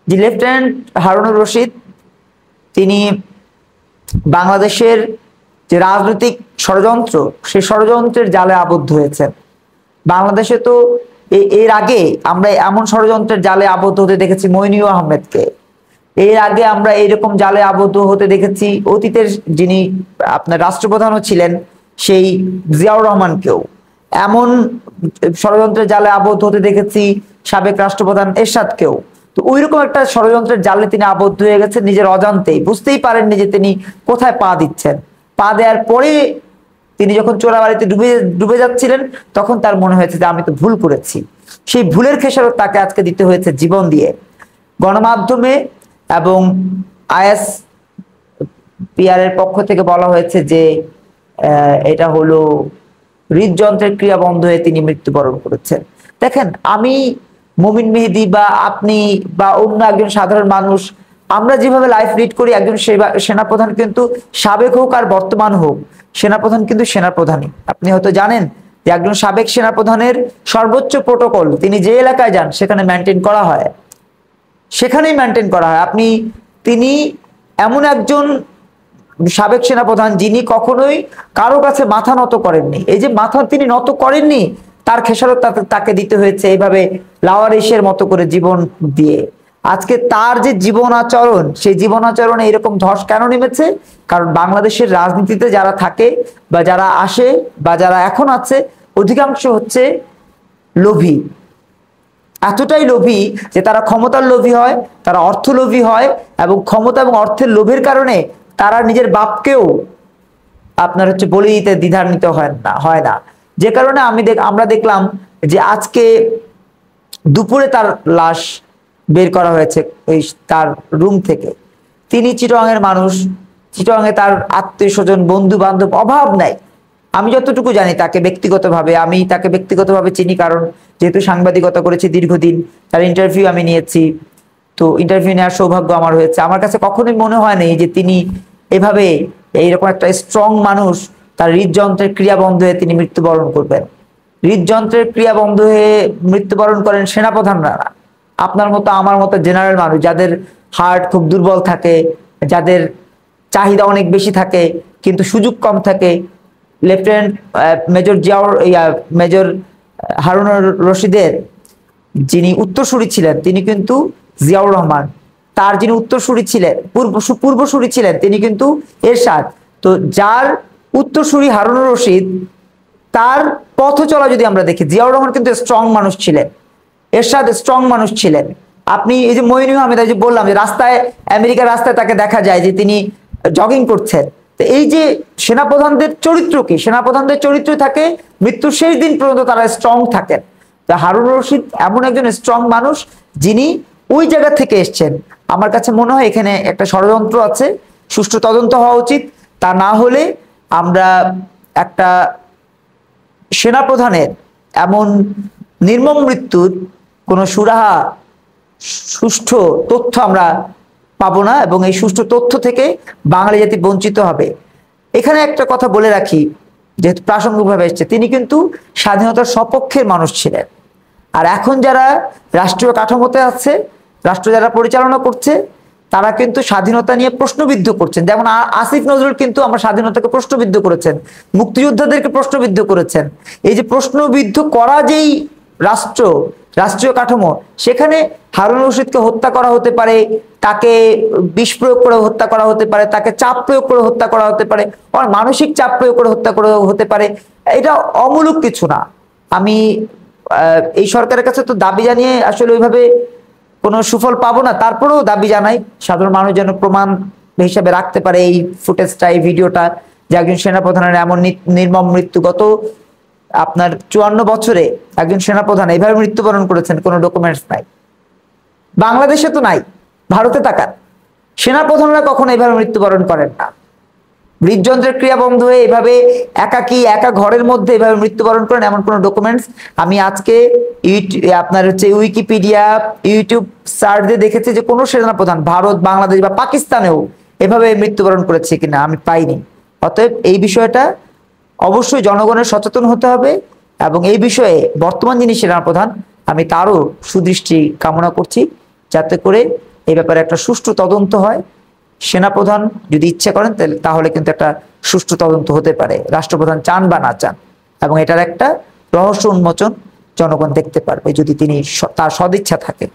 যে লেফটেন্যান্ট হারুনুর রশিদ তিনি বাংলাদেশের যে রাজনৈতিক ষড়যন্ত্র সেই ষড়যন্ত্রের জালে আবদ্ধ হয়েছেন। বাংলাদেশে তো এর আগে আমরা এমন ষড়যন্ত্রের জালে আবদ্ধ হতে দেখেছি মইনুল আহমেদকে, এর আগে আমরা এইরকম জালে আবদ্ধ হতে দেখেছি অতীতের যিনি আপনার রাষ্ট্রপ্রধানও ছিলেন সেই জিয়াউর রহমানকেও, এমন ষড়যন্ত্রের জালে আবদ্ধ হতে দেখেছি সাবেক রাষ্ট্রপ্রধান এরশাদকেও। তো ওইরকম একটা ষড়যন্ত্রের জালে তিনি আবদ্ধ হয়ে গেছেন নিজের অজান্তেই, বুঝতেই পারেননি যে তিনি কোথায় পা দিচ্ছেন। পা দেওয়ার পরে তিনি যখন চোরাবাড়িতে ডুবে যাচ্ছিলেন তখন তার মনে হয়েছে যে আমি তো ভুল করেছি। সেই ভুলের খেসারত তাকে আজকে দিতে হয়েছে জীবন দিয়ে। গণমাধ্যমে এবং আইএসপিআর এর পক্ষ থেকে বলা হয়েছে যে এটা হলো হৃদযন্ত্রের ক্রিয়া বন্ধ হয়ে তিনি মৃত্যুবরণ করেছেন। দেখেন, আমি মুমিন মেহেদী বা আপনি বা অন্য একজন সাধারণ মানুষ আমরা যেভাবে লাইফ লিড করি, একজন সেনাপ্রধান কিন্তু সাবেক হোক আর বর্তমান হোক, সেনাপ্রধান কিন্তু সেনাপ্রধানই। আপনি হয়তো জানেন যে একজন সাবেক সেনাপ্রধানের সর্বোচ্চ প্রোটোকল তিনি যে এলাকায় যান সেখানে মেনটেন করা হয়, সেখানেই মেনটেন করা হয়। তিনি এমন একজন সাবেক সেনাপ্রধান যিনি কখনোই কারো কাছে মাথা নত করেননি। এই যে মাথা তিনি নত করেননি তার খেসারত তাকে দিতে হয়েছে এইভাবে লাওয়ারিসের মতো করে জীবন দিয়ে। আজকে তার যে জীবন আচরণ, সেই জীবন আচরণে এরকম ধস কেন নেমেছে? কারণ বাংলাদেশের রাজনীতিতে যারা থাকে বা যারা আসে বা যারা এখন আছে অধিকাংশ হচ্ছে লোভী, এতটাই লোভী যে তারা ক্ষমতার লোভী হয়, তারা অর্থ লোভী হয়, এবং ক্ষমতা এবং অর্থের লোভের কারণে তারা নিজের বাপকেও আপনার হচ্ছে বলি দিতে দ্বিধান্বিত হয় না। যে কারণে আমরা দেখলাম যে আজকে দুপুরে তার লাশ বের করা হয়েছে তার রুম থেকে। তিনি চিটাগাংয়ের মানুষ, চিটাগাংয়ে তার আত্মীয় স্বজন বন্ধু বান্ধব অভাব নাই। আমি যতটুকু জানি তাকে ব্যক্তিগতভাবে, আমি তাকে ব্যক্তিগতভাবে চিনি, কারণ যেহেতু সাংবাদিকতা করেছি দীর্ঘদিন, তার ইন্টারভিউ আমি নিয়েছি। তো ইন্টারভিউ নেওয়ার সৌভাগ্য আমার হয়েছে। আমার কাছে কখনোই মনে হয় নাই যে তিনি এভাবে এইরকম একটা স্ট্রং মানুষ তার হৃদযন্ত্রের ক্রিয়া বন্ধ হয়ে তিনি মৃত্যুবরণ করবেন। হৃদযন্ত্রের ক্রিয়া বন্ধ হয়ে মৃত্যুবরণ করেন সেনাপ্রধানরা, আপনার মতো আমার মতো জেনারেল মানুষ যাদের হার্ট খুব দুর্বল থাকে, যাদের চাহিদা অনেক বেশি থাকে কিন্তু সুযোগ কম থাকে। লেফটেন্যান্ট মেজর হারুনুর রশিদের যিনি উত্তরসূরি ছিলেন তিনি কিন্তু জিয়াউর রহমান, তার যিনি উত্তরসূরি ছিলেন পূর্বসূরি ছিলেন তিনি কিন্তু এরশাদ। তো যার উত্তরসূরি হারুনুর রশিদ, তার পথ চলা যদি আমরা দেখি, জিয়াউর রহমান কিন্তু স্ট্রং মানুষ ছিলেন, এরশাদ স্ট্রং মানুষ ছিলেন। আপনি এই যে মইনুল আহমেদ, যে বললাম যে রাস্তায়, আমেরিকার রাস্তায় তাকে দেখা যায় যে তিনি জগিং করছেন। তো এই যে সেনাপ্রধানদের চরিত্র কি, সেনাপ্রধানদের চরিত্র থাকে মৃত্যুর শেষ দিন পর্যন্ত তারা স্ট্রং থাকেন। তো হারুনুর রশিদ এমন একজন স্ট্রং মানুষ যিনি ওই জায়গা থেকে এসছেন। আমার কাছে মনে হয় এখানে একটা ষড়যন্ত্র আছে, সুষ্ঠু তদন্ত হওয়া উচিত। তা না হলে আমরা একটা সেনাপ্রধানের এমন নির্মম মৃত্যুর কোনো সুষ্ঠু তথ্য আমরা পাবো না, এবং এই সুষ্ঠু তথ্য থেকে বাঙালি জাতি বঞ্চিত হবে। এখানে একটা কথা বলে রাখি, যেহেতু প্রাসঙ্গিকভাবে এসছে, তিনি কিন্তু স্বাধীনতার সপক্ষের মানুষ ছিলেন। আর এখন যারা রাষ্ট্রীয় কাঠামোতে আছে, রাষ্ট্র যারা পরিচালনা করছে, তারা কিন্তু স্বাধীনতা নিয়ে প্রশ্নবিদ্ধ করছেন। যেমন আসিফ নজরুল কিন্তু আমার স্বাধীনতাকে প্রশ্নবিদ্ধ করেছেন, মুক্তিযোদ্ধাদেরকে প্রশ্নবিদ্ধ করেছেন। এই যে প্রশ্নবিদ্ধ করা যেই রাষ্ট্রীয় কাঠামো, সেখানে হারুনুর রশিদকে হত্যা করা হতে পারে, তাকে বিষ প্রয়োগ করে হত্যা করা হতে পারে, তাকে চাপ প্রয়োগ করে হত্যা করা হতে পারে, মানসিক চাপ প্রয়োগ করে হত্যা করা হতে পারে। এটা অমূলক কিছু না। আমি এই সরকারের কাছে তো দাবি জানিয়ে আসলে ওইভাবে কোনো সুফল পাবো না, তারপরেও দাবি জানাই সাধারণ মানুষ যেন প্রমাণ হিসাবে রাখতে পারে এই ফুটেজটা, এই ভিডিওটা, যে একজন সেনাপ্রধানের এমন নির্মম মৃত্যু। গত আপনার 54 বছরে একজন সেনাপ্রধান এইভাবে মৃত্যুবরণ করেছেন, কোনো ডকুমেন্টস নাই। বাংলাদেশে তো নাই, ভারতে তাকান, সেনাপ্রধানরা কখনো এইভাবে মৃত্যুবরণ করেন না। হৃদযন্ত্রের ক্রিয়া বন্ধ হয়ে এভাবে একা ঘরের মধ্যে এভাবে মৃত্যুবরণ করেন এমন কোনো ডকুমেন্টস আমি আজকে আপনার হচ্ছে উইকিপিডিয়া, ইউটিউব সার্চ দিয়ে দেখেছি যে কোনো সেনাপ্রধান ভারত, বাংলাদেশ বা পাকিস্তানেও এভাবে মৃত্যুবরণ করেছে কিনা আমি পাইনি। অতএব এই বিষয়টা অবশ্যই জনগণের সচেতন হতে হবে, এবং এই বিষয়ে বর্তমান যিনি সেনাপ্রধান আমি তারও সুদৃষ্টি কামনা করছি, যাতে করে এই ব্যাপারে একটা সুষ্ঠু তদন্ত হয়, সেনাপ্রধান যদি ইচ্ছে করেন তাহলে কিন্তু একটা সুষ্ঠু তদন্ত হতে পারে, রাষ্ট্রপ্রধান চান বা না চান, এবং এটার একটা রহস্য উন্মোচন জনগণ দেখতে পারবে যদি তিনি তার সদিচ্ছা থাকে।